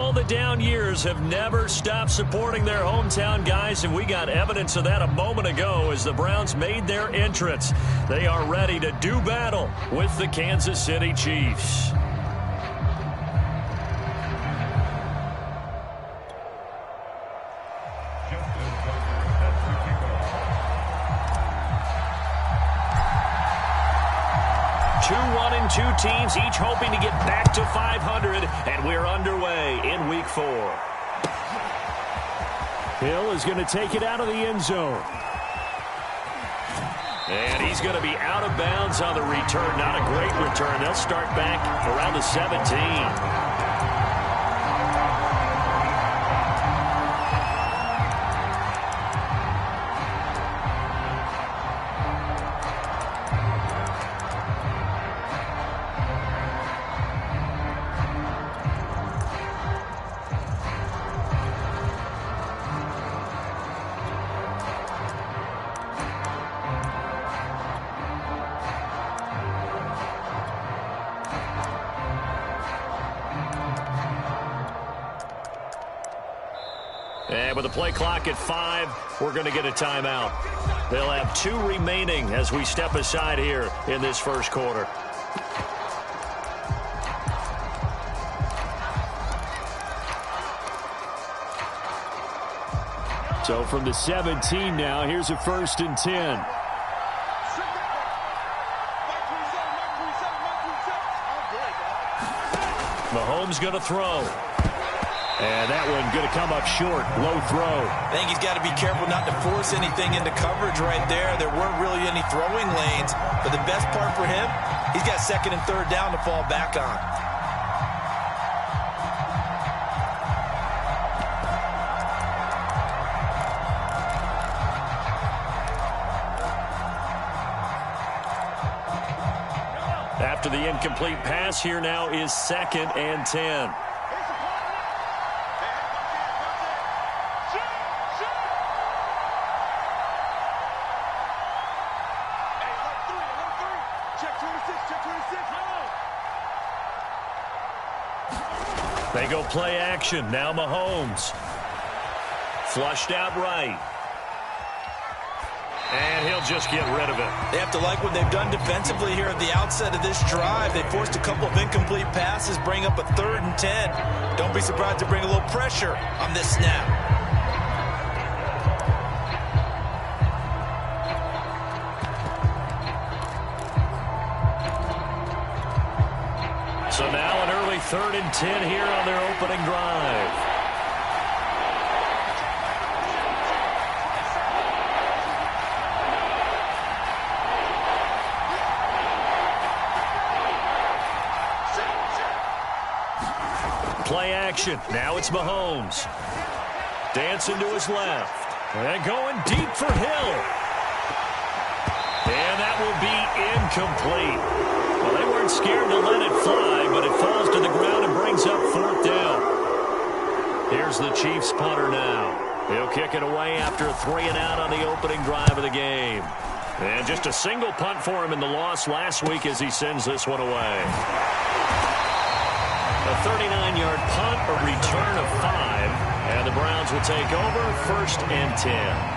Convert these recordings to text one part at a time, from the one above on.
All the down years have never stopped supporting their hometown guys, and we got evidence of that a moment ago as the Browns made their entrance. They are ready to do battle with the Kansas City Chiefs. Two teams each hoping to get back to 500, and we're underway in Week 4. Hill is going to take it out of the end zone. And he's going to be out of bounds on the return. Not a great return. They'll start back around the 17. And with the play clock at 5, we're going to get a timeout. They'll have 2 remaining as we step aside here in this first quarter. So from the 17 now, here's a 1st and 10. Mahomes going to throw. And that one going to come up short. Low throw. I think he's got to be careful not to force anything into coverage right there. There weren't really any throwing lanes. But the best part for him, he's got 2nd and 3rd down to fall back on. After the incomplete pass, here now is 2nd and 10. They go play action. Now Mahomes. Flushed out right. And he'll just get rid of it. They have to like what they've done defensively here at the outset of this drive. They forced a couple of incomplete passes, bring up a 3rd and 10. Don't be surprised to bring a little pressure on this snap. So now an early 3rd and 10 here on their opening drive. Play action. Now it's Mahomes. Dancing to his left. And going deep for Hill. And that will be incomplete. Well, they weren't scared to let it fly, but it falls to the ground and brings up 4th down. Here's the Chiefs punter now. He'll kick it away after a 3 and out on the opening drive of the game. And just a single punt for him in the loss last week as he sends this one away. A 39-yard punt, a return of 5, and the Browns will take over 1st and 10.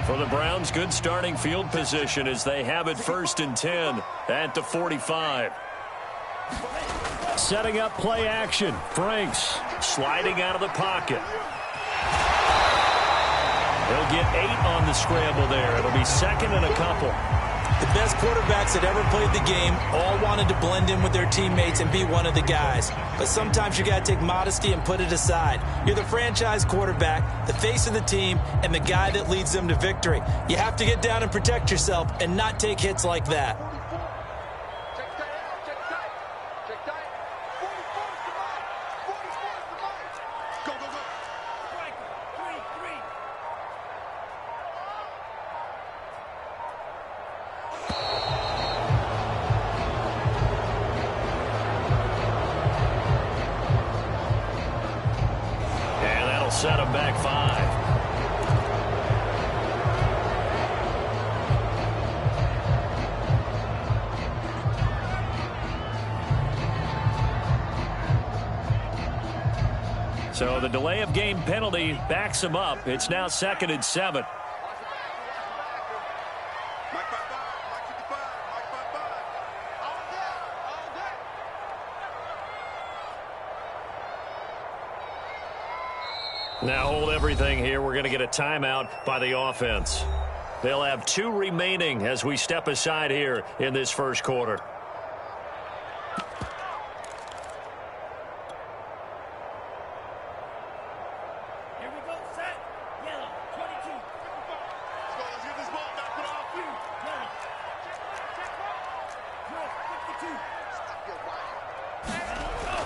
For the Browns, good starting field position as they have it 1st and 10 at the 45. Setting up play action. Franks sliding out of the pocket. He'll get 8 on the scramble there. It'll be 2nd and a couple. The best quarterbacks that ever played the game all wanted to blend in with their teammates and be one of the guys. But sometimes you got to take modesty and put it aside. You're the franchise quarterback, the face of the team, and the guy that leads them to victory. You have to get down and protect yourself and not take hits like that. set him back 5. So the delay of game penalty backs him up. It's now 2nd and 7. Now hold everything here. We're going to get a timeout by the offense. They'll have 2 remaining as we step aside here in this first quarter.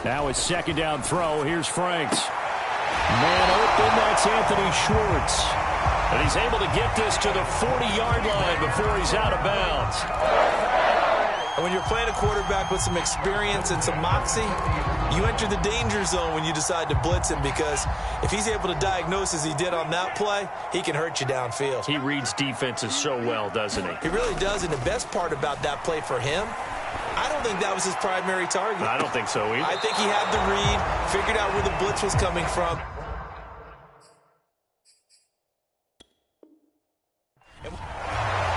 Now it's 2nd down throw. Here's Franks. Man open, that's Anthony Schwartz. And he's able to get this to the 40-yard line before he's out of bounds. And when you're playing a quarterback with some experience and some moxie, you enter the danger zone when you decide to blitz him, because if he's able to diagnose as he did on that play, he can hurt you downfield. He reads defenses so well, doesn't he? He really does, and the best part about that play for him, I don't think that was his primary target. I don't think so either. I think he had the read, figured out where the blitz was coming from.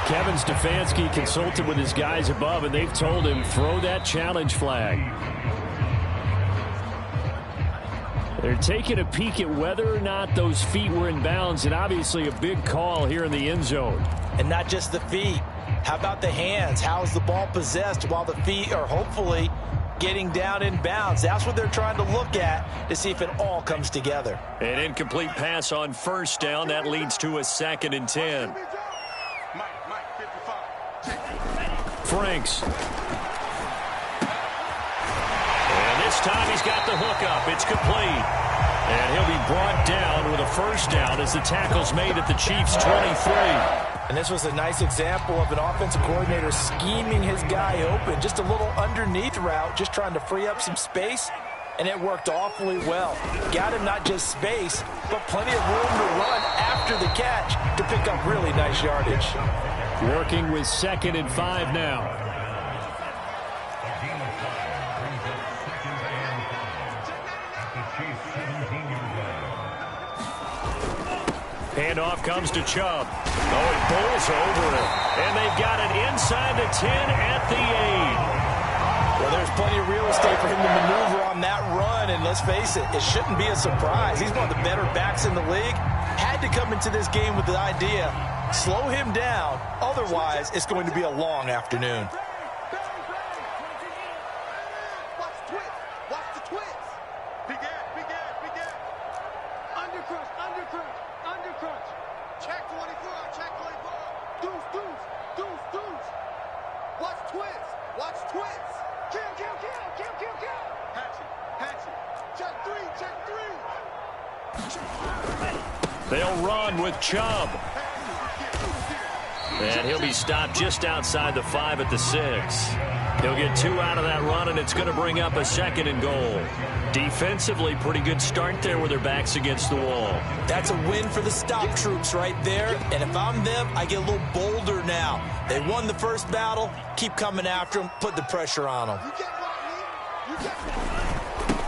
Kevin Stefanski consulted with his guys above, and they've told him, throw that challenge flag. They're taking a peek at whether or not those feet were in bounds, and obviously a big call here in the end zone. And not just the feet. How about the hands? How is the ball possessed while the feet are hopefully getting down in bounds? That's what they're trying to look at to see if it all comes together. An incomplete pass on 1st down. That leads to a 2nd and 10. Franks. And this time he's got the hook up. It's complete. And he'll be brought down with a 1st down as the tackle's made at the Chiefs' 23. And this was a nice example of an offensive coordinator scheming his guy open. Just a little underneath route, just trying to free up some space, and it worked awfully well. Got him not just space, but plenty of room to run after the catch to pick up really nice yardage. Working with 2nd and 5 now. Handoff comes to Chubb. Oh, it bowls over him. And they've got it inside the 10 at the 8. Well, there's plenty of real estate for him to maneuver on that run, and let's face it, it shouldn't be a surprise. He's one of the better backs in the league. Had to come into this game with the idea, slow him down, otherwise it's going to be a long afternoon. They'll run with Chubb. And he'll be stopped just outside the 5 at the 6. He'll get 2 out of that run, and it's going to bring up a 2nd and goal. Defensively, pretty good start there with their backs against the wall. That's a win for the stop troops right there. And if I'm them, I get a little bolder now. They won the first battle. Keep coming after them. Put the pressure on them.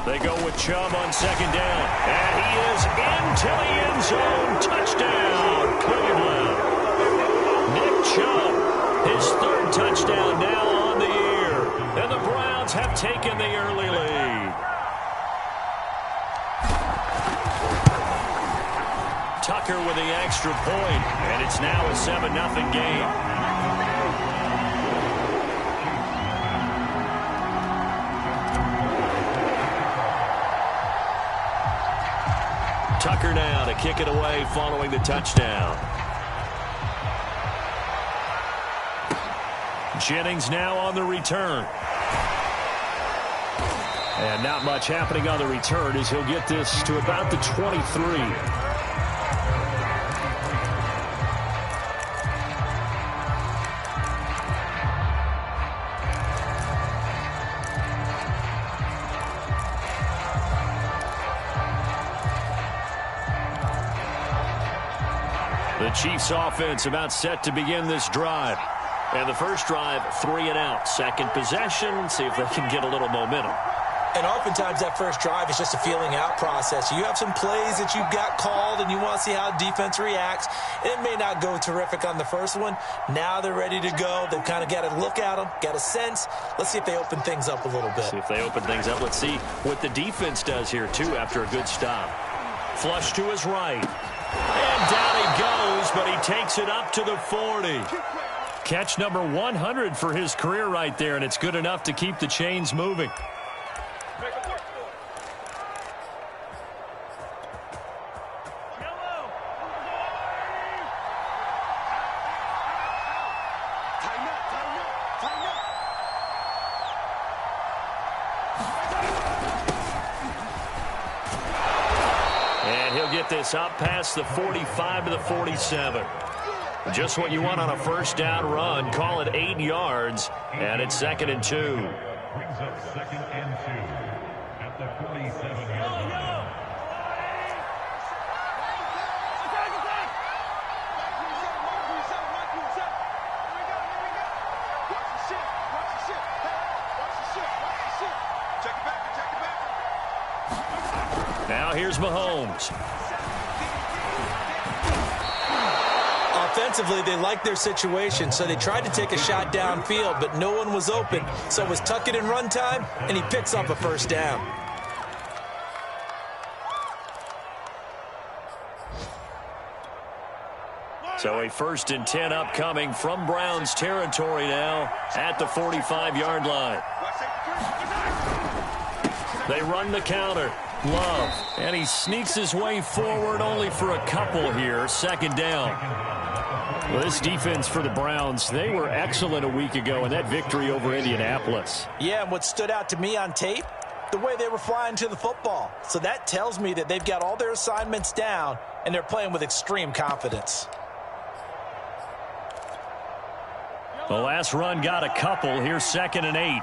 They go with Chubb on 2nd down. And he is into the end zone. Touchdown, Cleveland. Nick Chubb, his 3rd touchdown now on the year. And the Browns have taken the early lead. Tucker with the extra point, and it's now a 7-0 game. Tucker now to kick it away following the touchdown. Jennings now on the return. And not much happening on the return as he'll get this to about the 23. The Chiefs offense about set to begin this drive. And the first drive, 3 and out. Second possession, see if they can get a little momentum. And oftentimes that first drive is just a feeling out process. You have some plays that you've got called and you want to see how defense reacts. It may not go terrific on the first one. Now they're ready to go. They've kind of got to look at them, got a sense. Let's see if they open things up a little bit. See if they open things up. Let's see what the defense does here, too, after a good stop. Flush to his right. And down he goes, but he takes it up to the 40. Catch number 100 for his career right there, and it's good enough to keep the chains moving. This up past the 45 to the 47. Just what you want on a first down run. Call it 8 yards, and it's 2nd and 2. Brings up 2nd and 2 at the 47-yard line. Now here's Mahomes. Offensively, they liked their situation, so they tried to take a shot downfield, but no one was open. So it was tuck it in run time, and he picks up a first down. So a 1st and 10 upcoming from Browns territory now at the 45-yard line. They run the counter. Love. And he sneaks his way forward only for a couple here. 2nd down. Well, this defense for the Browns, they were excellent a week ago in that victory over Indianapolis. Yeah, and what stood out to me on tape, the way they were flying to the football. So that tells me that they've got all their assignments down, and they're playing with extreme confidence. The last run got a couple. Here's 2nd and 8.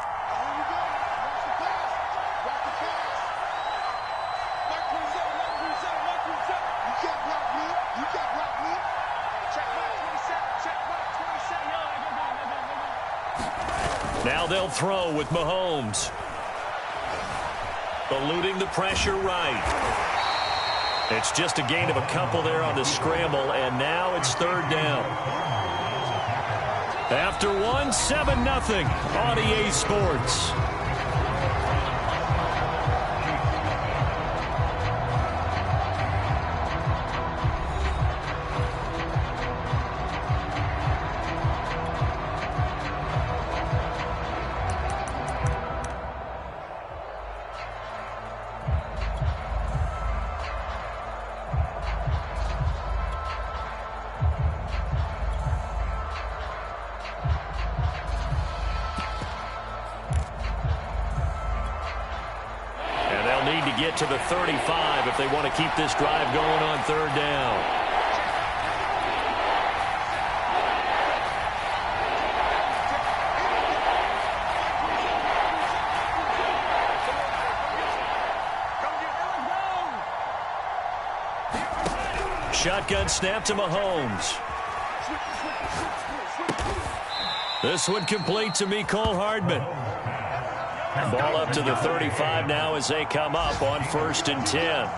Now they'll throw with Mahomes. Eluding the pressure right. It's just a gain of a couple there on the scramble, and now it's 3rd down. After 1, 7-0 on EA Sports. Get to the 35 if they want to keep this drive going on 3rd down. Shotgun snap to Mahomes. This one complete to Mecole Hardman. Ball up to the 35 now as they come up on 1st and 10. And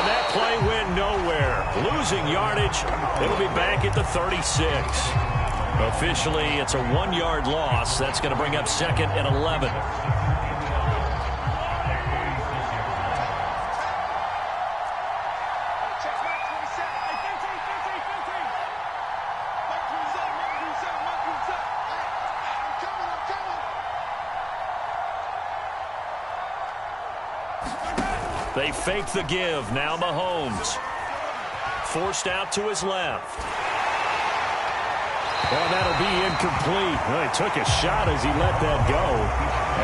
that play went nowhere. Losing yardage. It'll be back at the 36. Officially, it's a 1-yard loss. That's going to bring up 2nd and 11. They fake the give. Now Mahomes. Forced out to his left. Well, that'll be incomplete. Well, he took a shot as he let that go.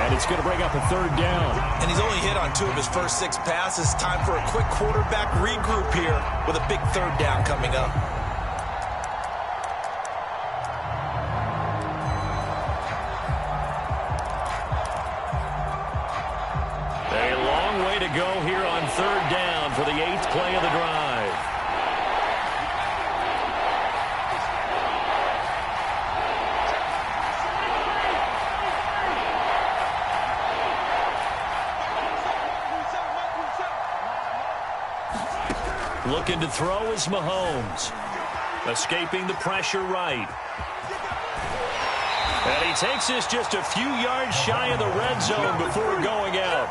And it's going to bring up a third down. And he's only hit on 2 of his first 6 passes. Time for a quick quarterback regroup here with a big third down coming up. A long way to go here on third down for the 8th play of the drive. Looking to throw is Mahomes. Escaping the pressure right. And he takes this just a few yards shy of the red zone before going out.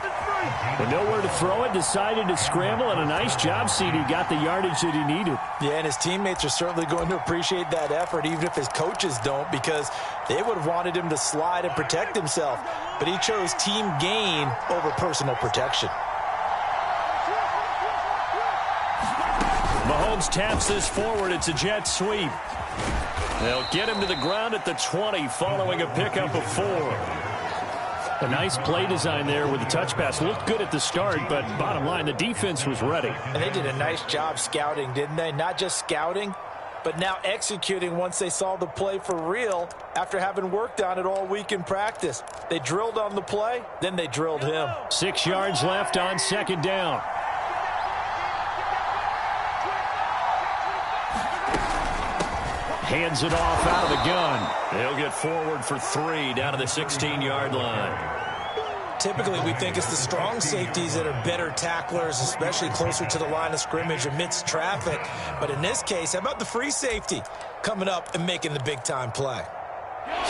But nowhere to throw it, decided to scramble, and a nice job, CD. Got the yardage that he needed. Yeah, and his teammates are certainly going to appreciate that effort, even if his coaches don't, because they would have wanted him to slide and protect himself. But he chose team gain over personal protection. Mahomes taps this forward. It's a jet sweep. They'll get him to the ground at the 20 following a pickup of 4. A nice play design there with the touch pass. Looked good at the start, but bottom line, the defense was ready. And they did a nice job scouting, didn't they? Not just scouting, but now executing once they saw the play for real after having worked on it all week in practice. They drilled on the play, then they drilled him. 6 yards left on second down. Hands it off out of the gun. They'll get forward for 3 down to the 16-yard line. Typically, we think it's the strong safeties that are better tacklers, especially closer to the line of scrimmage amidst traffic. But in this case, how about the free safety coming up and making the big-time play?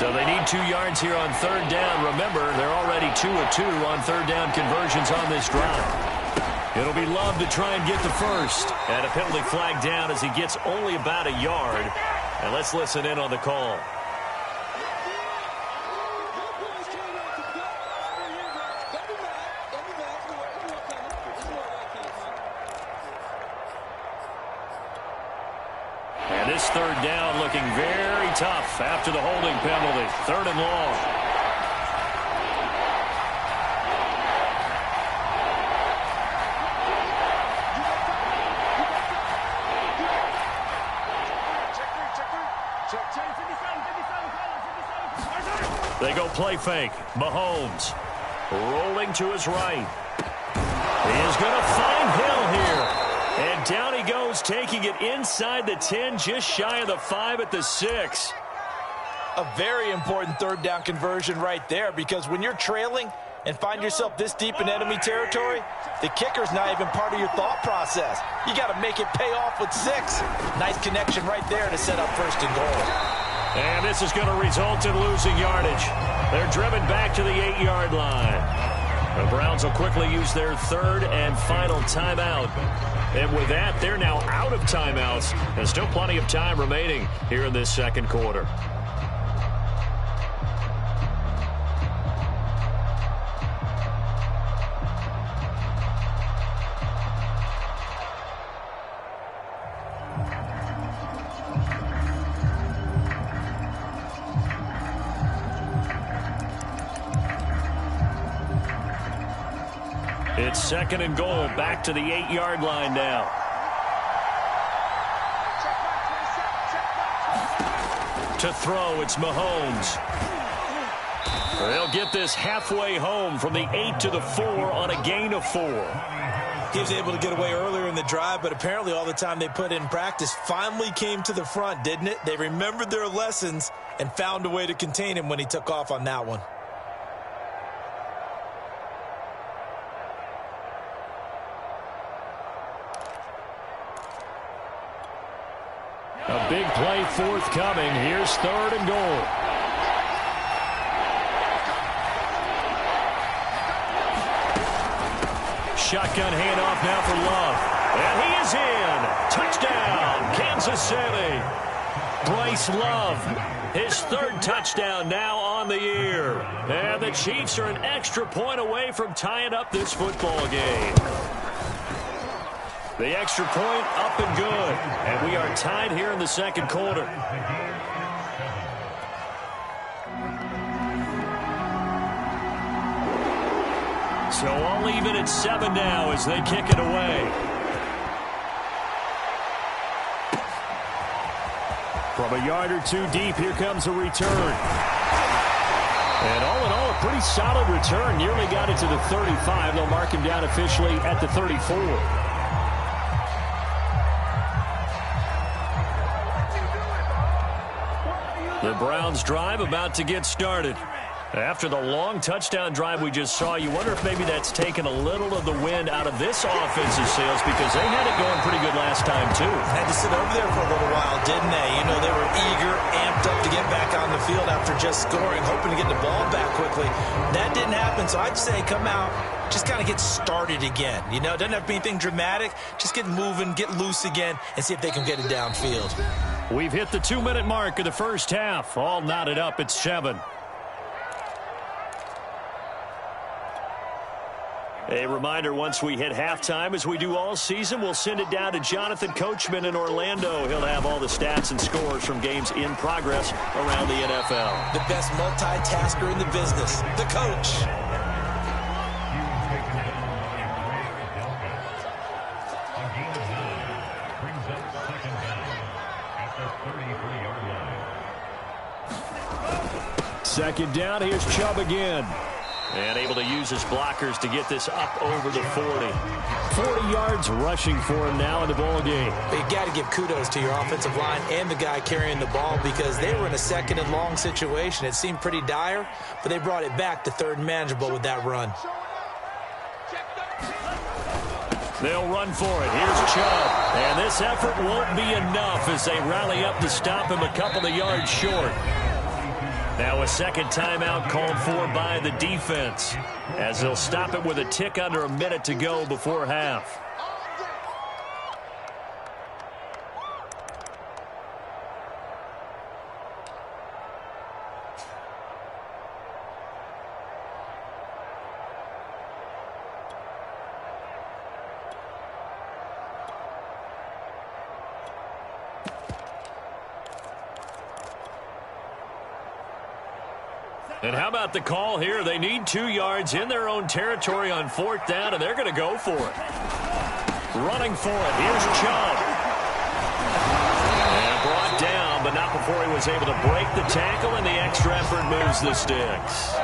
So they need 2 yards here on third down. Remember, they're already 2 of 2 on third down conversions on this drive. It'll be Love to try and get the first. And a penalty flag down as he gets only about a yard. And let's listen in on the call. And this third down looking very tough after the holding penalty. 3rd and long. They go play fake. Mahomes rolling to his right. He is going to find Hill here. And down he goes, taking it inside the 10, just shy of the 5 at the 6. A very important third down conversion right there, because when you're trailing and find yourself this deep in enemy territory, the kicker's not even part of your thought process. You got to make it pay off with 6. Nice connection right there to set up 1st and goal. And this is going to result in losing yardage. They're driven back to the 8-yard line. The Browns will quickly use their 3rd and final timeout. And with that, they're now out of timeouts. There's still plenty of time remaining here in this second quarter. It's 2nd and goal, back to the 8-yard line now. To throw, it's Mahomes. They'll get this halfway home from the 8 to the 4 on a gain of 4. He was able to get away earlier in the drive, but apparently all the time they put in practice finally came to the front, didn't it? They remembered their lessons and found a way to contain him when he took off on that one. A big play forthcoming. Here's 3rd and goal. Shotgun handoff now for Love. And he is in. Touchdown, Kansas City. Bryce Love, his 3rd touchdown now on the year. And the Chiefs are an extra point away from tying up this football game. The extra point up and good. And we are tied here in the second quarter. So all even at 7 now as they kick it away. From a yard or two deep, here comes a return. And all in all, a pretty solid return. Nearly got it to the 35. They'll mark him down officially at the 34. The Browns drive about to get started. After the long touchdown drive we just saw, you wonder if maybe that's taken a little of the wind out of this offensive sails because they had it going pretty good last time, too. Had to sit over there for a little while, didn't they? You know, they were eager, amped up to get back on the field after just scoring, hoping to get the ball back quickly. That didn't happen, so I'd say come out, just kind of get started again. You know, it doesn't have to be anything dramatic. Just get moving, get loose again, and see if they can get it downfield. We've hit the 2-minute mark of the first half. All knotted up at 7. A reminder, once we hit halftime, as we do all season, we'll send it down to Jonathan Coachman in Orlando. He'll have all the stats and scores from games in progress around the NFL. The best multitasker in the business, the coach. Second down, here's Chubb again. And able to use his blockers to get this up over the 40. 40 yards rushing for him now in the ball game. You got to give kudos to your offensive line and the guy carrying the ball because they were in a second and long situation. It seemed pretty dire, but they brought it back to third and manageable with that run. They'll run for it. Here's Chubb. And this effort won't be enough as they rally up to stop him a couple of yards short. Now a second timeout called for by the defense as they'll stop it with a tick under a minute to go before half. And how about the call here? They need 2 yards in their own territory on 4th down, and they're going to go for it. Running for it. Here's Chubb. And brought down, but not before he was able to break the tackle, and the extra effort moves the sticks.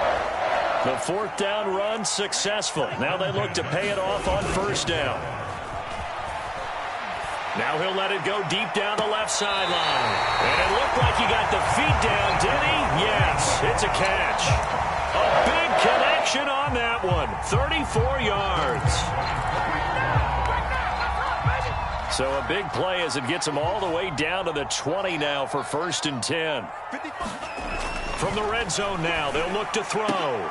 The 4th down run successful. Now they look to pay it off on 1st down. Now he'll let it go deep down the left sideline. And it looked like he got the feet down, did he? Yes, it's a catch. A big connection on that one. 34 yards. So a big play as it gets him all the way down to the 20 now for 1st and 10. From the red zone now, they'll look to throw.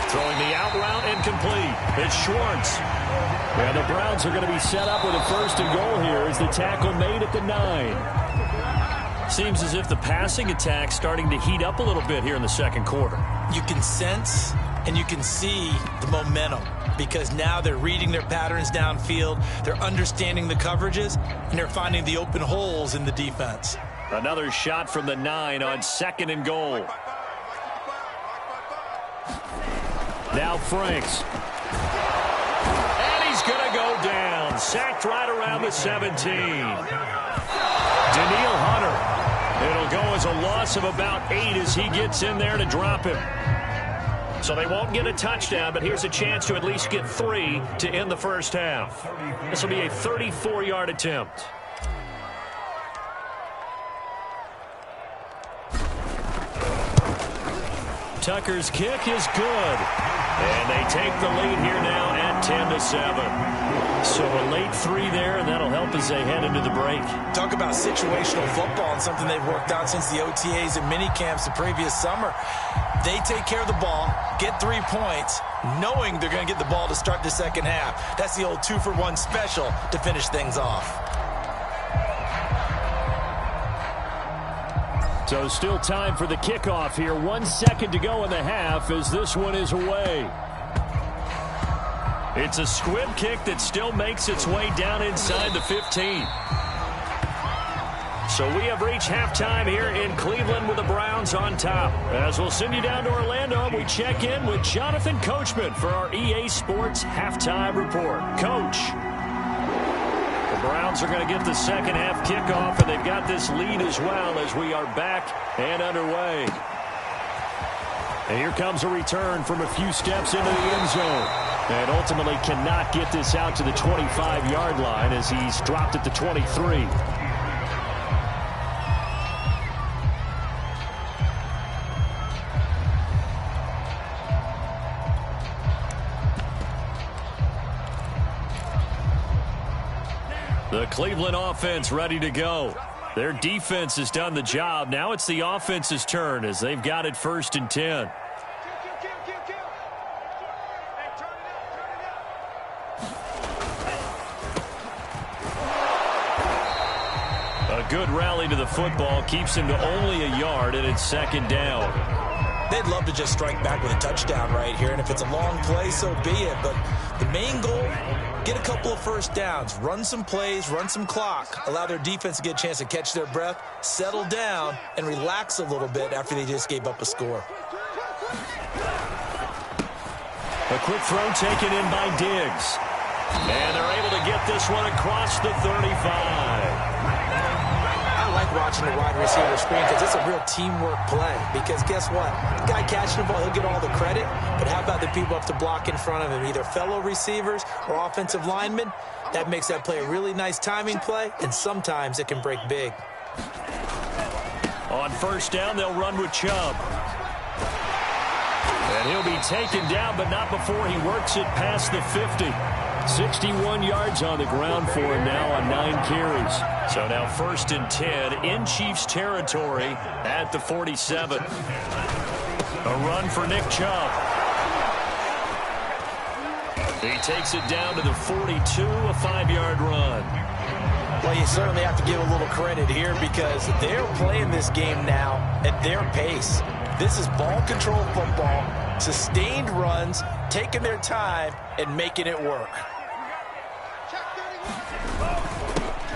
Throwing the out route incomplete. It's Schwartz. And the Browns are going to be set up with a 1st and goal here as the tackle made at the 9. Seems as if the passing attack's starting to heat up a little bit here in the second quarter. You can sense and you can see the momentum because now they're reading their patterns downfield, they're understanding the coverages, and they're finding the open holes in the defense. Another shot from the 9 on 2nd and goal. Now Franks. And he's going to go down. Sacked right around the 17. Daniil Hunter. It'll go as a loss of about 8 as he gets in there to drop him. So they won't get a touchdown, but here's a chance to at least get 3 to end the first half. This will be a 34-yard attempt. Tucker's kick is good. And they take the lead here now at 10-7. So a late 3 there, and that'll help as they head into the break. Talk about situational football and something they've worked out since the OTAs and mini camps the previous summer. They take care of the ball, get 3 points, knowing they're going to get the ball to start the second half. That's the old 2-for-1 special to finish things off. So still time for the kickoff here. 1 second to go in the half as this one is away. It's a squib kick that still makes its way down inside the 15. So we have reached halftime here in Cleveland with the Browns on top. As we'll send you down to Orlando, we check in with Jonathan Coachman for our EA Sports Halftime Report. Coach. The Browns are going to get the second half kickoff, and they've got this lead as well as we are back and underway. And here comes a return from a few steps into the end zone. And ultimately cannot get this out to the 25-yard line as he's dropped at the 23. The Cleveland offense ready to go. Their defense has done the job. Now it's the offense's turn as they've got it 1st and 10. A good rally to the football keeps him to only a yard, and it's 2nd down. They'd love to just strike back with a touchdown right here, and if it's a long play, so be it. But the main goal, get a couple of first downs, run some plays, run some clock, allow their defense to get a chance to catch their breath, settle down, and relax a little bit after they just gave up a score. A quick throw taken in by Diggs. And they're able to get this one across the 35. I like watching the wide receiver screen because it's a real teamwork play. Because guess what? The guy catching the ball, he'll get all the credit. But how about the people up to block in front of him, either fellow receivers or offensive linemen? That makes that play a really nice timing play, and sometimes it can break big. On 1st down, they'll run with Chubb. And he'll be taken down, but not before he works it past the 50. 61 yards on the ground for him now on 9 carries. So now 1st and 10 in Chiefs territory at the 47. A run for Nick Chubb. He takes it down to the 42, a 5-yard run. Well, you certainly have to give a little credit here because they're playing this game now at their pace. This is ball control football, sustained runs, taking their time, and making it work.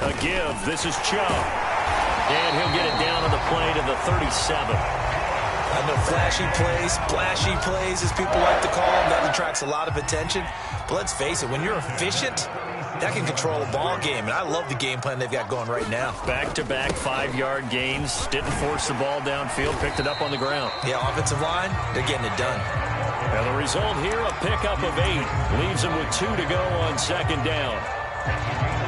A give. This is Chubb. And he'll get it down on the play to the 37. I know flashy plays, splashy plays, as people like to call them, that attracts a lot of attention. But let's face it, when you're efficient, that can control a ball game. And I love the game plan they've got going right now. Back-to-back 5-yard gains. Didn't force the ball downfield. Picked it up on the ground. Yeah, offensive line, they're getting it done. And the result here, a pickup of 8. Leaves them with 2 to go on 2nd down.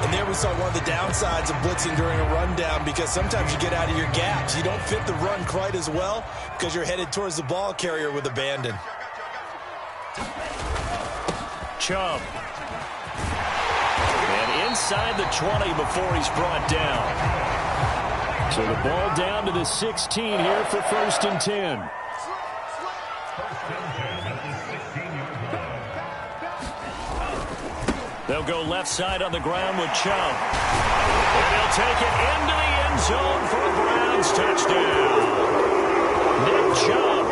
And there we saw one of the downsides of blitzing during a rundown because sometimes you get out of your gaps. You don't fit the run quite as well because you're headed towards the ball carrier with abandon. Chubb. And inside the 20 before he's brought down. So the ball down to the 16 here for 1st and 10. They'll go left side on the ground with Chubb. And they'll take it into the end zone for a Browns touchdown. Nick Chubb,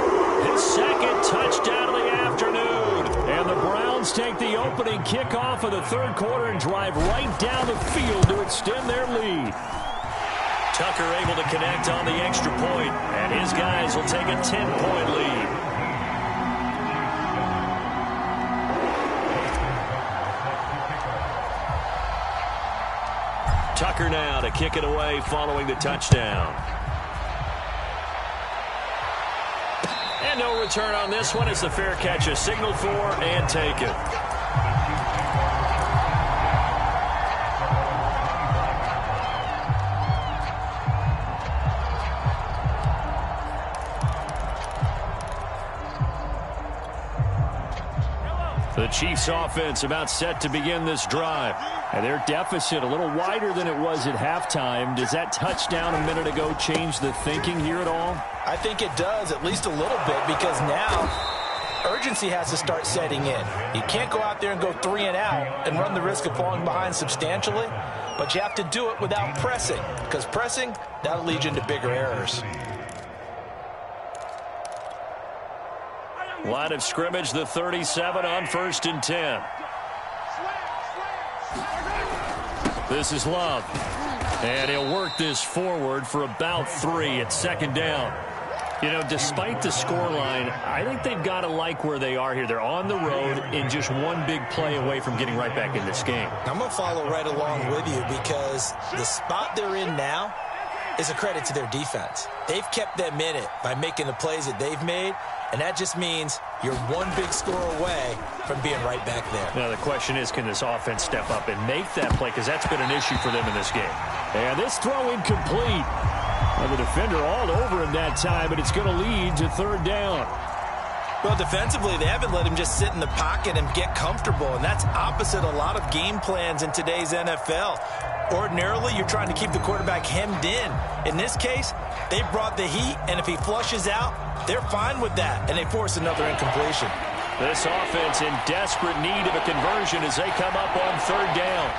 his 2nd touchdown of the afternoon. And the Browns take the opening kickoff of the 3rd quarter and drive right down the field to extend their lead. Tucker able to connect on the extra point, and his guys will take a 10-point lead. Tucker now to kick it away following the touchdown. And no return on this one. It's the fair catch, a signal for and taken. The Chiefs offense about set to begin this drive. And their deficit a little wider than it was at halftime. Does that touchdown a minute ago change the thinking here at all? I think it does, at least a little bit, because now urgency has to start setting in. You can't go out there and go 3 and out and run the risk of falling behind substantially, but you have to do it without pressing, because pressing, that'll lead you into bigger errors. Line of scrimmage, the 37 on 1st and 10. This is Love. And he'll work this forward for about 3 at second down. You know, despite the scoreline, I think they've got to like where they are here. They're on the road and just one big play away from getting right back in this game. I'm going to follow right along with you because the spot they're in now is a credit to their defense. They've kept them in it by making the plays that they've made, and that just means you're one big score away from being right back there. Now, the question is, can this offense step up and make that play? Because that's been an issue for them in this game. And this throw incomplete. And the defender all over him that time, but it's going to lead to third down. Well, defensively, they haven't let him just sit in the pocket and get comfortable, and that's opposite a lot of game plans in today's NFL. Ordinarily, you're trying to keep the quarterback hemmed in. In this case, they brought the heat, and if he flushes out, they're fine with that, and they force another incompletion. This offense in desperate need of a conversion as they come up on third down.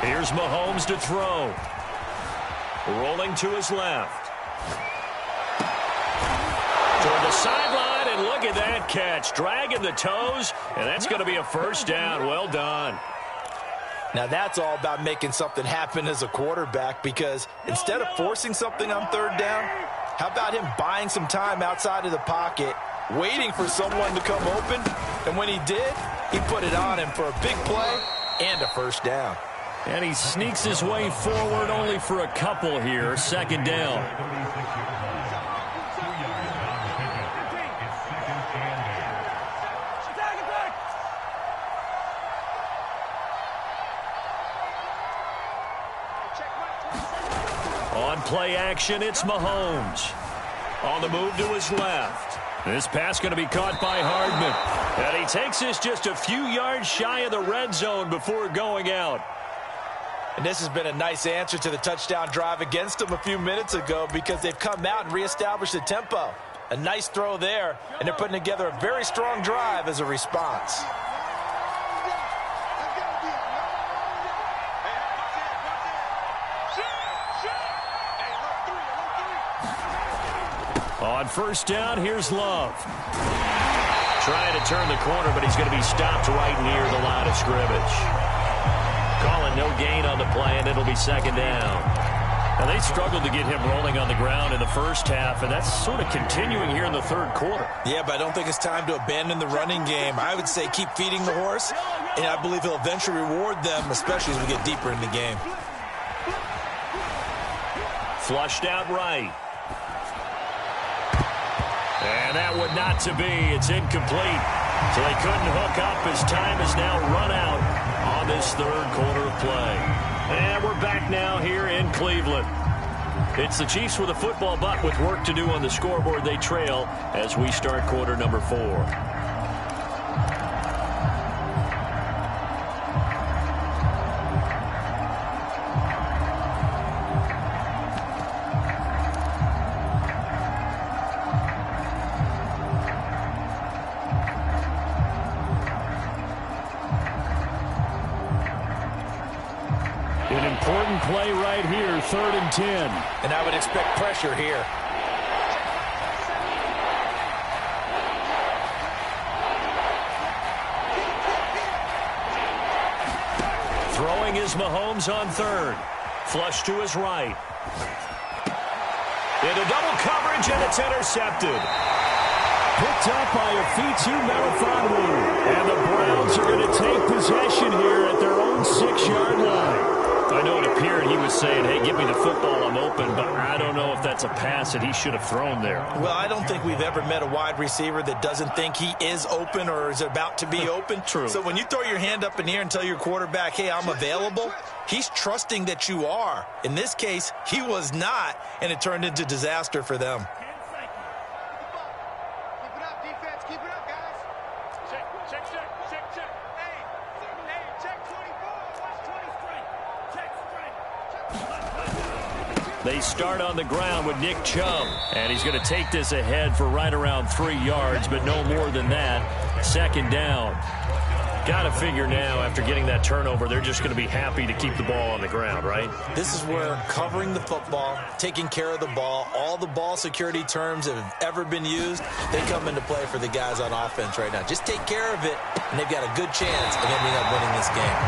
Here's Mahomes to throw. Rolling to his left. Toward the sideline, and look at that catch. Dragging the toes, and that's going to be a first down. Well done. Now, that's all about making something happen as a quarterback, because instead of forcing something on third down, how about him buying some time outside of the pocket, waiting for someone to come open, and when he did, he put it on him for a big play and a first down. And he sneaks his way forward only for a couple here. Second down. On play action, it's Mahomes. On the move to his left. This pass going to be caught by Hardman. And he takes this just a few yards shy of the red zone before going out. And this has been a nice answer to the touchdown drive against them a few minutes ago, because they've come out and reestablished the tempo. A nice throw there, and they're putting together a very strong drive as a response. On first down, here's Love. Trying to turn the corner, but he's going to be stopped right near the line of scrimmage. Calling no gain on the play, and it'll be second down. Now, they struggled to get him rolling on the ground in the first half, and that's sort of continuing here in the third quarter. Yeah, but I don't think it's time to abandon the running game. I would say keep feeding the horse, and I believe he'll eventually reward them, especially as we get deeper in the game. Flushed out right. And that one not to be. It's incomplete. So they couldn't hook up as time is now run out on this third quarter of play. And we're back now here in Cleveland. It's the Chiefs with a football, but with work to do on the scoreboard, they trail as we start quarter number 4. An important play right here, 3rd and 10. And I would expect pressure here. Throwing is Mahomes on 3rd. Flush to his right. Into double coverage, and it's intercepted. Picked up by a Fitu Melifonwu. And the Browns are going to take possession here at their own 6-yard line. I know it appeared he was saying, hey, give me the football, I'm open, but I don't know if that's a pass that he should have thrown there. Well, I don't think we've ever met a wide receiver that doesn't think he is open or is about to be open. True. So when you throw your hand up in the air and tell your quarterback, hey, I'm available, he's trusting that you are. In this case, he was not, and it turned into disaster for them. They start on the ground with Nick Chubb, and he's going to take this ahead for right around 3 yards, but no more than that. Second down. Got to figure now, after getting that turnover, they're just going to be happy to keep the ball on the ground, right? This is where covering the football, taking care of the ball, all the ball security terms that have ever been used, they come into play for the guys on offense right now. Just take care of it, and they've got a good chance of ending up winning this game.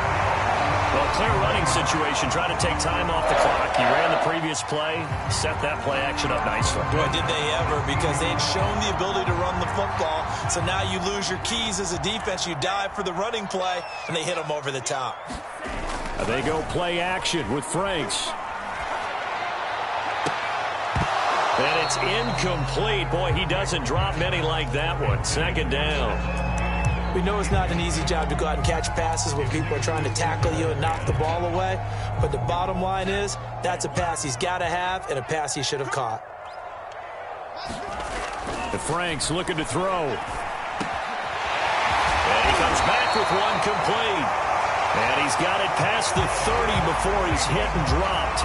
Well, clear running situation. Try to take time off the clock. You ran the previous play, set that play action up nicely. Boy, did they ever, because they had shown the ability to run the football. So now you lose your keys as a defense. You dive for the running play, and they hit them over the top. They go play action with Franks. And it's incomplete. Boy, he doesn't drop many like that one. Second down. We know it's not an easy job to go out and catch passes when people are trying to tackle you and knock the ball away. But the bottom line is, that's a pass he's got to have and a pass he should have caught. The Franks looking to throw. And he comes back with one complete. And he's got it past the 30 before he's hit and dropped.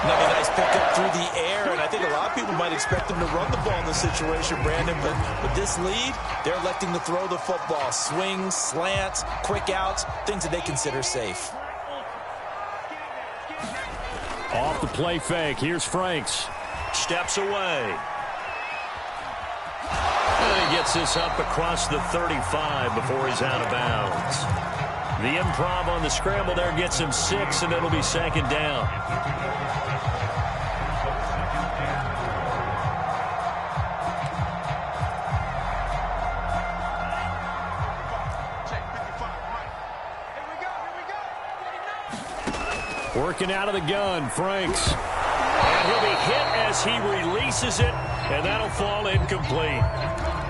Another nice pickup through the air, and I think a lot of people might expect him to run the ball in this situation, Brandon, but with this lead, they're electing to throw the football. Swings, slants, quick outs, things that they consider safe. Off the play fake, here's Franks. Steps away. And he gets this up across the 35 before he's out of bounds. The improv on the scramble there gets him 6, and it'll be second down. Working out of the gun, Franks. And he'll be hit as he releases it, and that'll fall incomplete.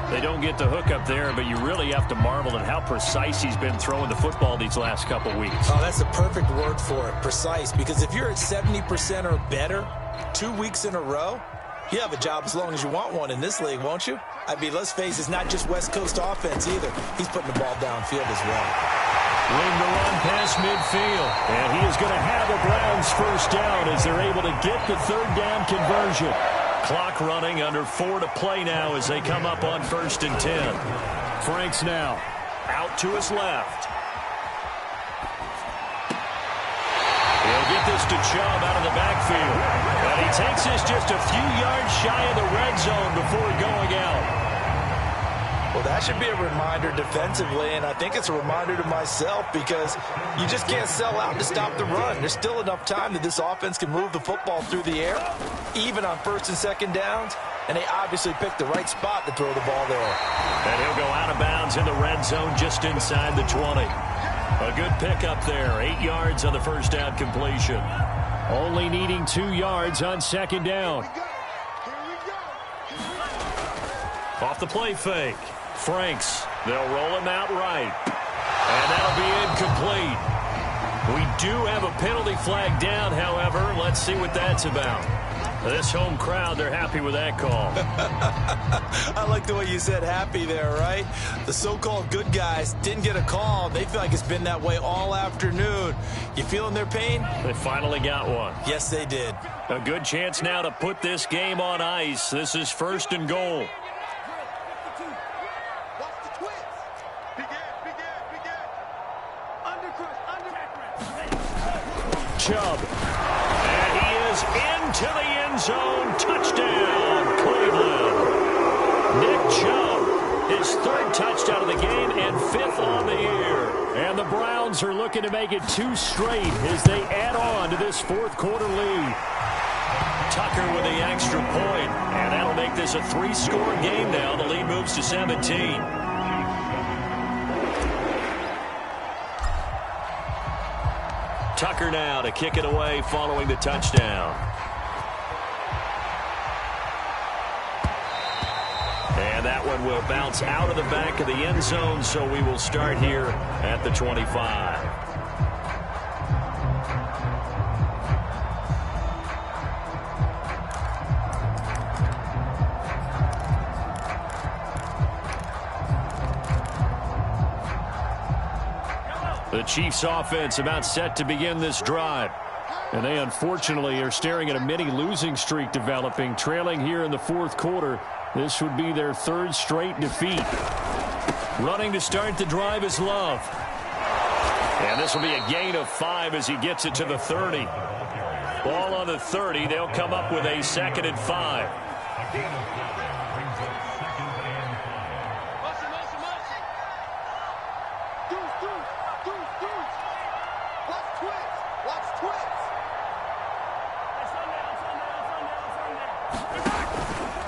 They don't get the hook up there, but you really have to marvel at how precise he's been throwing the football these last couple weeks. Oh, that's the perfect word for it, precise, because if you're at 70% or better 2 weeks in a row, you have a job as long as you want one in this league, won't you? I mean, let's face it, it's not just West Coast offense either. He's putting the ball downfield as well. Room to run past midfield. And he is going to have the Browns first down as they're able to get the third down conversion. Clock running, under 4 to play now as they come up on 1st and 10. Franks now out to his left. He'll get this to Chubb out of the backfield. And he takes this just a few yards shy of the red zone before going out. Well, that should be a reminder defensively, and I think it's a reminder to myself because you just can't sell out to stop the run. There's still enough time that this offense can move the football through the air, even on 1st and 2nd downs, and they obviously picked the right spot to throw the ball there. And he'll go out of bounds in the red zone just inside the 20. A good pickup there, 8 yards on the first down completion. Only needing 2 yards on 2nd down. Off the play fake. Franks, they'll roll him out right. And that'll be incomplete. We do have a penalty flag down, however. Let's see what that's about. This home crowd, they're happy with that call. I like the way you said happy there, right? The so-called good guys didn't get a call. They feel like it's been that way all afternoon. You feeling their pain? They finally got one. Yes, they did. A good chance now to put this game on ice. This is 1st and goal. Chubb. And he is into the end zone. Touchdown, Cleveland. Nick Chubb, his 3rd touchdown of the game and 5th on the year. And the Browns are looking to make it 2 straight as they add on to this 4th quarter lead. Tucker with the extra point, and that'll make this a 3-score game now. The lead moves to 17. Tucker now to kick it away following the touchdown. And that one will bounce out of the back of the end zone, so we will start here at the 25. The Chiefs offense about set to begin this drive. And they unfortunately are staring at a mini losing streak developing, trailing here in the 4th quarter. This would be their 3rd straight defeat. Running to start the drive is Love. And this will be a gain of 5 as he gets it to the 30. Ball on the 30. They'll come up with a 2nd and 5.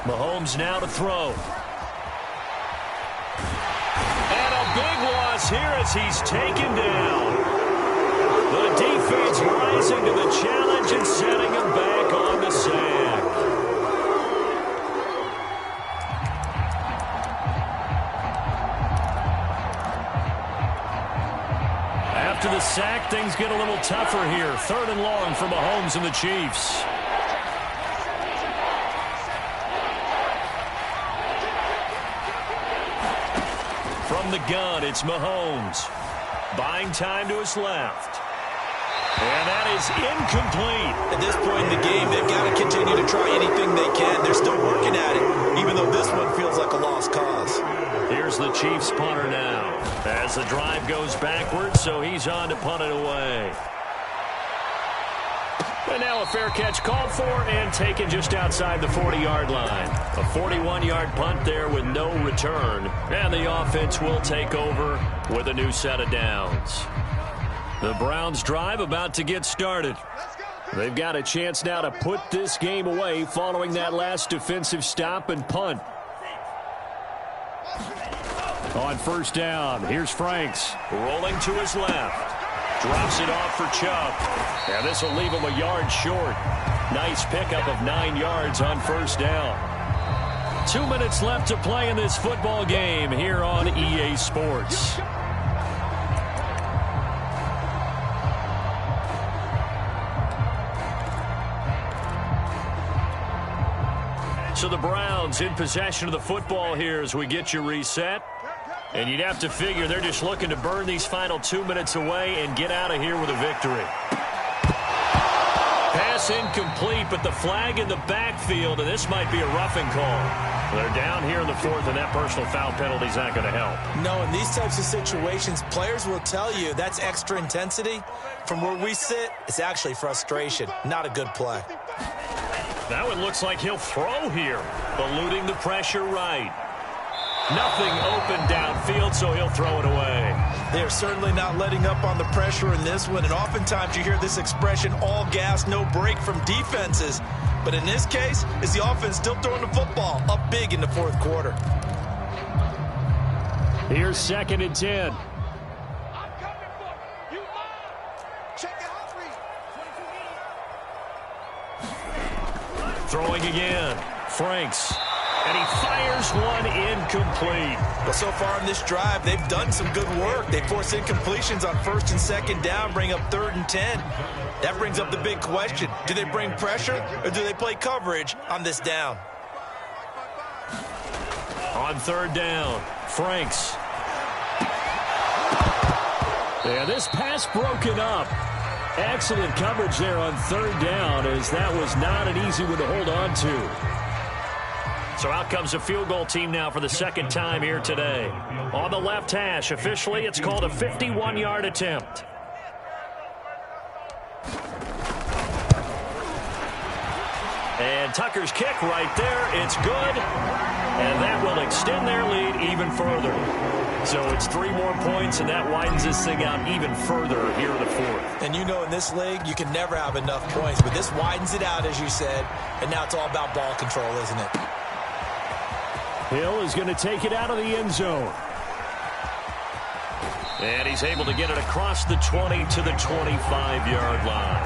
Mahomes now to throw. And a big loss here as he's taken down. The defense rising to the challenge and setting him back on the sack. After the sack, things get a little tougher here. 3rd and long for Mahomes and the Chiefs. From the gun, it's Mahomes. Buying time to his left. And that is incomplete. At this point in the game, they've got to continue to try anything they can. They're still working at it, even though this one feels like a lost cause. Here's the Chiefs punter now. As the drive goes backwards, so he's on to punt it away. And now a fair catch called for and taken just outside the 40-yard line. A 41-yard punt there with no return. And the offense will take over with a new set of downs. The Browns' drive about to get started. They've got a chance now to put this game away following that last defensive stop and punt. On 1st down, here's Franks. Rolling to his left. Drops it off for Chubb. And this will leave him a yard short. Nice pickup of 9 yards on 1st down. 2 minutes left to play in this football game here on EA Sports. So the Browns in possession of the football here as we get you reset. And you'd have to figure they're just looking to burn these final 2 minutes away and get out of here with a victory. Pass incomplete, but the flag in the backfield, and this might be a roughing call. They're down here in the 4th, and that personal foul penalty is not going to help. No, in these types of situations, players will tell you that's extra intensity. From where we sit, it's actually frustration, not a good play. That one looks like he'll throw here, eluding the pressure right. Nothing open downfield, so he'll throw it away. They're certainly not letting up on the pressure in this one, and oftentimes you hear this expression, all gas, no break from defenses. But in this case, is the offense still throwing the football up big in the 4th quarter. Here's 2nd and 10. Throwing again. Franks. And he fires one incomplete. Well, so far in this drive, they've done some good work. They force incompletions on 1st and 2nd down, bring up 3rd and 10. That brings up the big question. Do they bring pressure or do they play coverage on this down? On 3rd down, Franks. Yeah, this pass broken up. Excellent coverage there on 3rd down, as that was not an easy one to hold on to. So out comes a field goal team now for the 2nd time here today. On the left hash, officially it's called a 51-yard attempt. And Tucker's kick right there, it's good. And that will extend their lead even further. So it's 3 more points, and that widens this thing out even further here in the 4th. And you know in this league, you can never have enough points. But this widens it out, as you said. And now it's all about ball control, isn't it? Hill is going to take it out of the end zone. And he's able to get it across the 20 to the 25-yard line.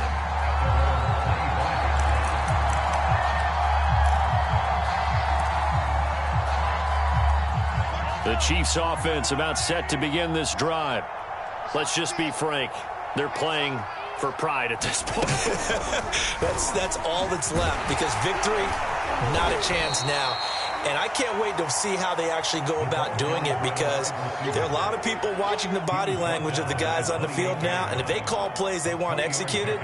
The Chiefs offense about set to begin this drive. Let's just be frank. They're playing for pride at this point. That's all that's left, because victory, not a chance now. And I can't wait to see how they actually go about doing it, because there are a lot of people watching the body language of the guys on the field now, and if they call plays they want executed,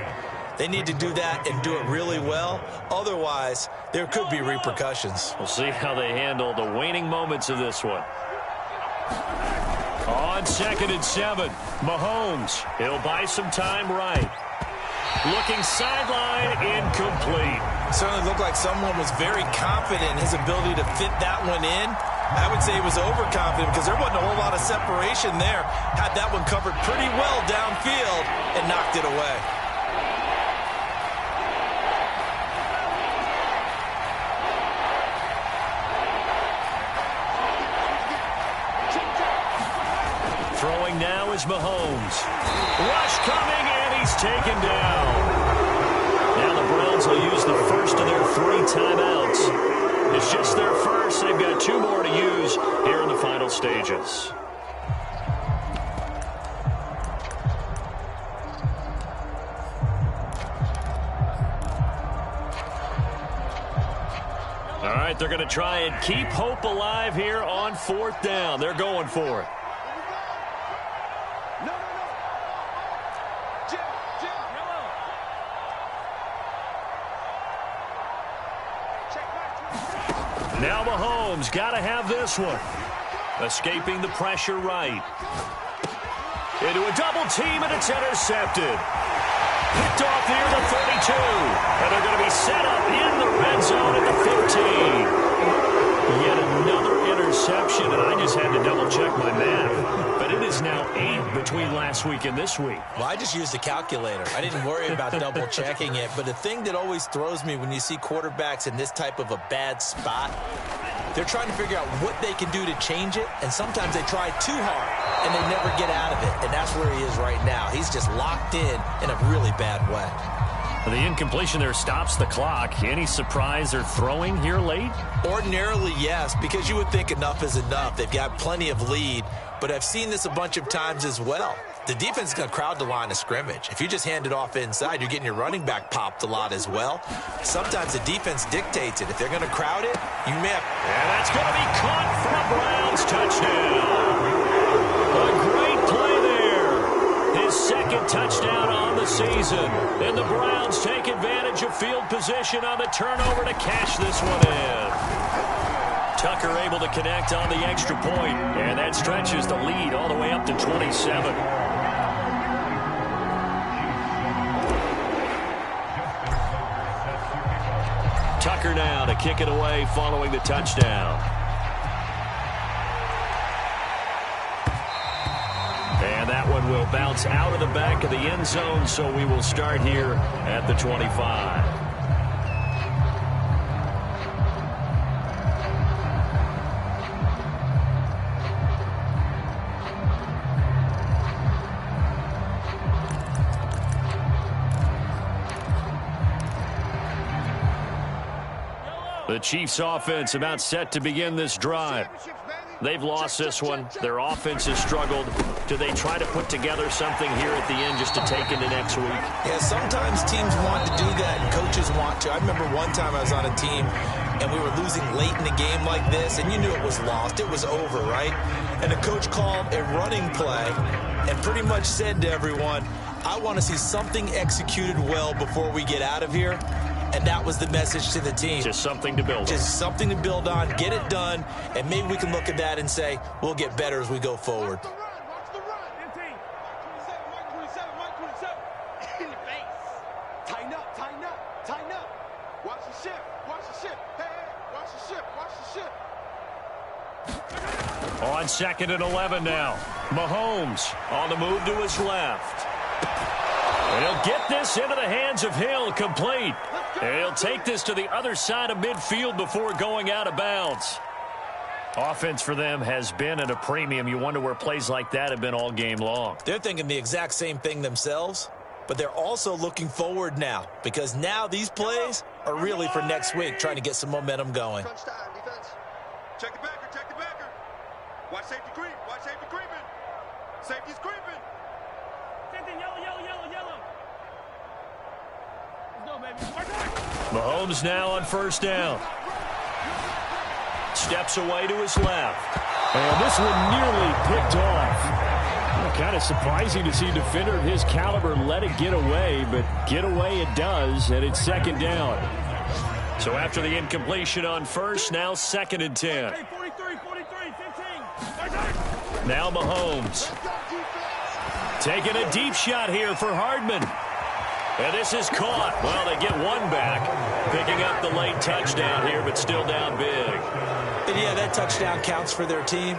they need to do that and do it really well. Otherwise, there could be repercussions. We'll see how they handle the waning moments of this one. 2nd and 7. Mahomes, he'll buy some time right. Looking sideline, incomplete. Certainly looked like someone was very confident in his ability to fit that one in. I would say he was overconfident because there wasn't a whole lot of separation there. Had that one covered pretty well downfield and knocked it away. Throwing now is Mahomes. Rush coming, and he's taken down. Now the Browns will use the first of their 3 timeouts. It's just their first. They've got 2 more to use here in the final stages. All right, they're going to try and keep hope alive here on 4th down. They're going for it. Now Mahomes got to have this one. Escaping the pressure right. Into a double team, and it's intercepted. Picked off near the 32. And they're going to be set up in the red zone at the 15. Yet another interception, and I just had to double-check my math. But it is now 8 between last week and this week. Well, I just used a calculator. I didn't worry about double-checking it. But the thing that always throws me when you see quarterbacks in this type of a bad spot, they're trying to figure out what they can do to change it, and sometimes they try too hard, and they never get out of it. And that's where he is right now. He's just locked in a really bad way. The incompletion there stops the clock. Any surprise they're throwing here late? Ordinarily, yes, because you would think enough is enough. They've got plenty of lead, but I've seen this a bunch of times as well. The defense is going to crowd the line of scrimmage. If you just hand it off inside, you're getting your running back popped a lot as well. Sometimes the defense dictates it. If they're going to crowd it, you may have... And that's going to be caught for a Browns touchdown. A great play there. His 2nd touchdown on the season. And the Browns take advantage of field position on the turnover to cash this one in. Tucker able to connect on the extra point, and that stretches the lead all the way up to 27. Tucker now to kick it away following the touchdown. And that one will bounce out of the back of the end zone, so we will start here at the 25. The Chiefs offense about set to begin this drive. They've lost this one. Their offense has struggled. Do they try to put together something here at the end just to take into next week? Yeah, sometimes teams want to do that and coaches want to. I remember one time I was on a team and we were losing late in a game like this, and you knew it was lost. It was over, right? And the coach called a running play and pretty much said to everyone, I want to see something executed well before we get out of here. And that was the message to the team. Just something to build on. Just something to build on, get it done, and maybe we can look at that and say, we'll get better as we go forward. Watch the run. 27. In the face. Tighten up. Watch the ship. Hey, watch the ship. On 2nd and 11 now. Mahomes on the move to his left. And he'll get this into the hands of Hill, complete. And he'll take this to the other side of midfield before going out of bounds. Offense for them has been at a premium. You wonder where plays like that have been all game long. They're thinking the exact same thing themselves, but they're also looking forward now because now these plays are really for next week, trying to get some momentum going. Crunch time, defense. Check the backer. Watch safety creep. Safety's creeping. Yellow. Let's go, baby. Mahomes now on 1st down. Steps away to his left. And this one nearly picked off. Kind of surprising to see a defender of his caliber let it get away, but get away it does, and it's 2nd down. So after the incompletion on 1st, now 2nd and 10. 43, 15. Now Mahomes. Taking a deep shot here for Hardman. And this is caught. Well, they get one back. Picking up the late touchdown here, but still down big. And yeah, that touchdown counts for their team.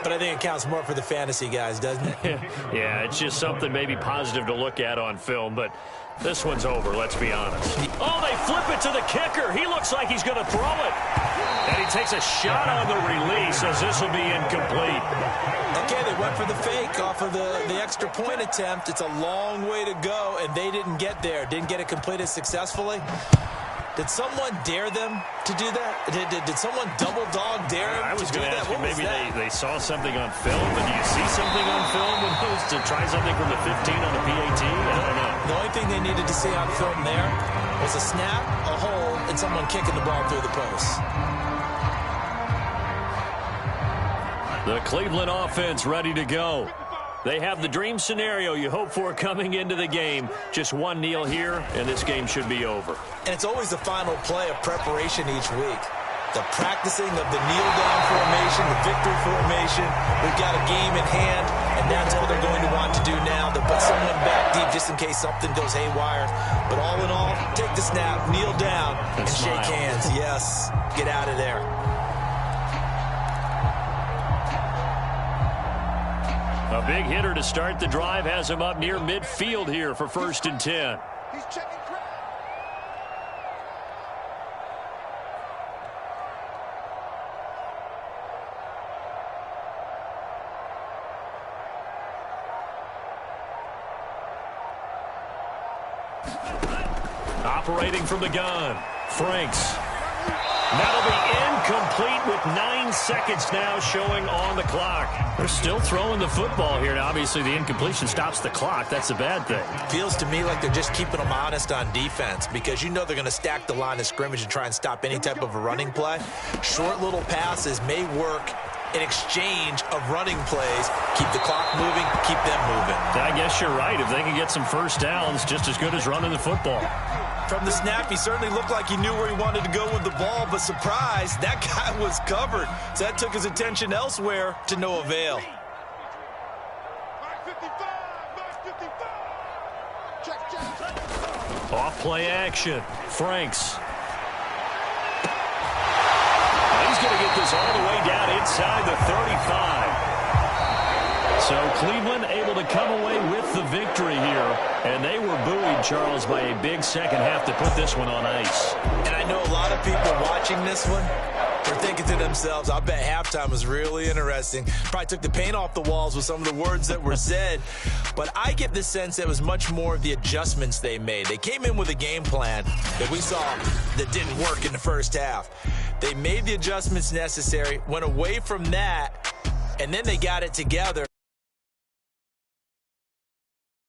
But I think it counts more for the fantasy guys, doesn't it? Yeah, it's just something maybe positive to look at on film, but this one's over, let's be honest. Oh, they flip it to the kicker. He looks like he's going to throw it. And he takes a shot on the release as this will be incomplete. Okay, they went for the fake off of the extra point attempt. It's a long way to go, and they didn't get there. Didn't get it completed successfully. Did someone dare them to do that? Did someone double dog dare them to do that? I was going to ask you, maybe they saw something on film, but do you see something on film when goes to try something from the 15 on the PAT? I don't know. The only thing they needed to see on film there was a snap, a hold, and someone kicking the ball through the post. The Cleveland offense ready to go. They have the dream scenario you hope for coming into the game. Just one kneel here, and this game should be over. And it's always the final play of preparation each week. The practicing of the kneel-down formation, the victory formation. We've got a game in hand, and that's all they're going to want to do now. They'll put someone back deep just in case something goes haywire. But all in all, take the snap, kneel down, and shake hands. Yes, get out of there. A big hitter to start the drive has him up near midfield here for 1st and 10. He's checking crowd. Operating from the gun, Franks. That'll be incomplete with 9 seconds now showing on the clock. They're still throwing the football here. Now, obviously, the incompletion stops the clock. That's a bad thing. Feels to me like they're just keeping them honest on defense because you know they're going to stack the line of scrimmage and try and stop any type of a running play. Short little passes may work in exchange of running plays. Keep the clock moving, keep them moving. I guess you're right. If they can get some first downs, just as good as running the football. From the snap, he certainly looked like he knew where he wanted to go with the ball, but surprise, that guy was covered. So that took his attention elsewhere to no avail. 955. Check. Off play action. Franks. He's going to get this all the way down inside the 35. So Cleveland able to come away with the victory here. And they were buoyed, Charles, by a big second half to put this one on ice. And I know a lot of people watching this one are thinking to themselves, I bet halftime was really interesting. Probably took the paint off the walls with some of the words that were said. But I get the sense that it was much more of the adjustments they made. They came in with a game plan that we saw that didn't work in the first half. They made the adjustments necessary, went away from that, and then they got it together